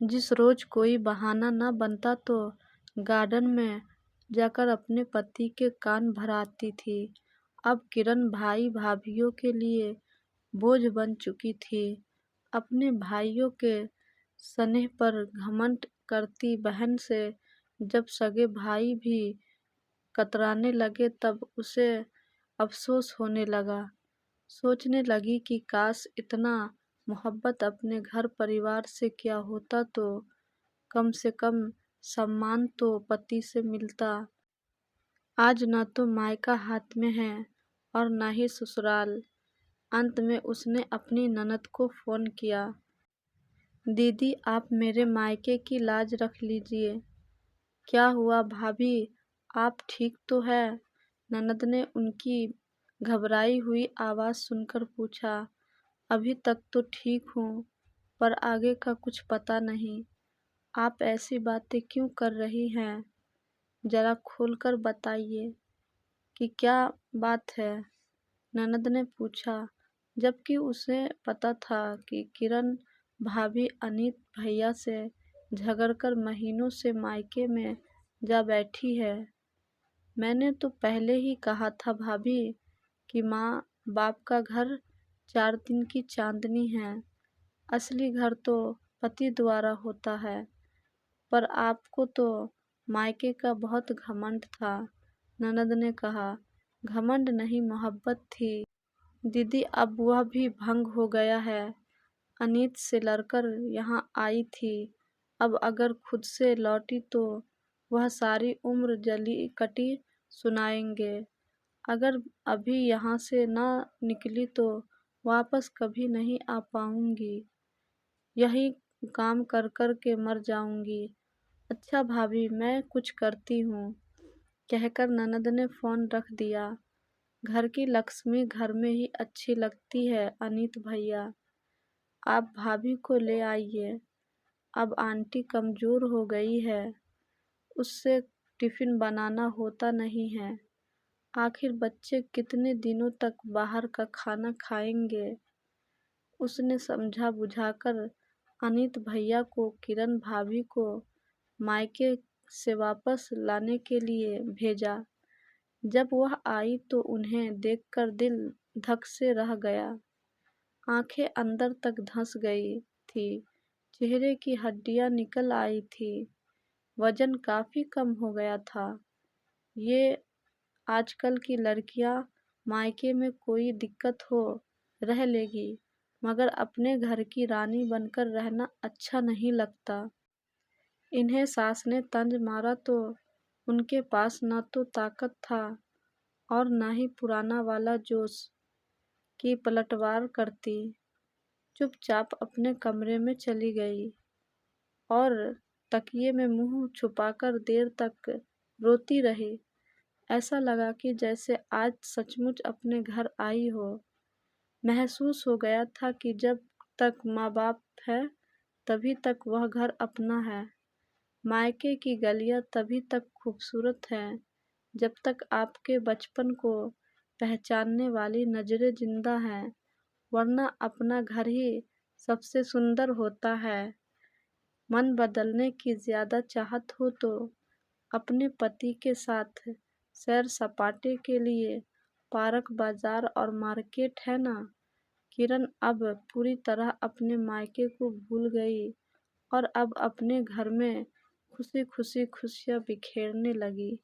जिस रोज कोई बहाना न बनता तो गार्डन में जाकर अपने पति के कान भराती थी। अब किरण भाई भाभीयों के लिए बोझ बन चुकी थी। अपने भाइयों के स्नेह पर घमंड करती बहन से जब सगे भाई भी कतराने लगे तब उसे अफसोस होने लगा। सोचने लगी कि काश इतना मोहब्बत अपने घर परिवार से किया होता तो कम से कम सम्मान तो पति से मिलता। आज न तो मायका हाथ में है और न ही ससुराल। अंत में उसने अपनी ननद को फोन किया। दीदी, आप मेरे मायके की लाज रख लीजिए। क्या हुआ भाभी, आप ठीक तो है? ननद ने उनकी घबराई हुई आवाज सुनकर पूछा। अभी तक तो ठीक हूँ, पर आगे का कुछ पता नहीं। आप ऐसी बातें क्यों कर रही हैं? जरा खोलकर बताइए कि क्या बात है? ननद ने पूछा, जबकि उसे पता था कि किरण भाभी अनीत भैया से झगड़कर महीनों से मायके में जा बैठी है। मैंने तो पहले ही कहा था भाभी कि माँ बाप का घर 4 दिन की चांदनी है। असली घर तो पति द्वारा होता है। पर आपको तो मायके का बहुत घमंड था। ननद ने कहा, घमंड नहीं, मोहब्बत थी दीदी। अब वह भी भंग हो गया है। अनीत से लड़कर यहाँ आई थी। अब अगर खुद से लौटी तो वह सारी उम्र जली कटी सुनाएंगे। अगर अभी यहाँ से न निकली तो वापस कभी नहीं आ पाऊंगी। यही काम कर कर के मर जाऊंगी। अच्छा भाभी, मैं कुछ करती हूँ, कहकर ननद ने फोन रख दिया। घर की लक्ष्मी घर में ही अच्छी लगती है अनीत भैया। आप भाभी को ले आइए। अब आंटी कमजोर हो गई है, उससे टिफिन बनाना होता नहीं है। आखिर बच्चे कितने दिनों तक बाहर का खाना खाएंगे? उसने समझा बुझाकर अनीत भैया को किरण भाभी को मायके से वापस लाने के लिए भेजा। जब वह आई तो उन्हें देखकर दिल धक से रह गया। आंखें अंदर तक धंस गई थी, चेहरे की हड्डियां निकल आई थी, वजन काफी कम हो गया था। ये आजकल की लड़कियां मायके में कोई दिक्कत हो रह लेगी, मगर अपने घर की रानी बनकर रहना अच्छा नहीं लगता। इन्हें सास ने तंज मारा तो उनके पास न तो ताकत था और न ही पुराना वाला जोश की पलटवार करती। चुपचाप अपने कमरे में चली गई और तकिए में मुंह छुपाकर देर तक रोती रही। ऐसा लगा कि जैसे आज सचमुच अपने घर आई हो। महसूस हो गया था कि जब तक माँ बाप है तभी तक वह घर अपना है। मायके की गलियां तभी तक खूबसूरत हैं जब तक आपके बचपन को पहचानने वाली नजरें जिंदा हैं, वरना अपना घर ही सबसे सुंदर होता है। मन बदलने की ज्यादा चाहत हो तो अपने पति के साथ सैर सपाटे के लिए पार्क, बाजार और मार्केट है ना। किरण अब पूरी तरह अपने मायके को भूल गई और अब अपने घर में खुशी खुशी खुशियां बिखेरने लगी।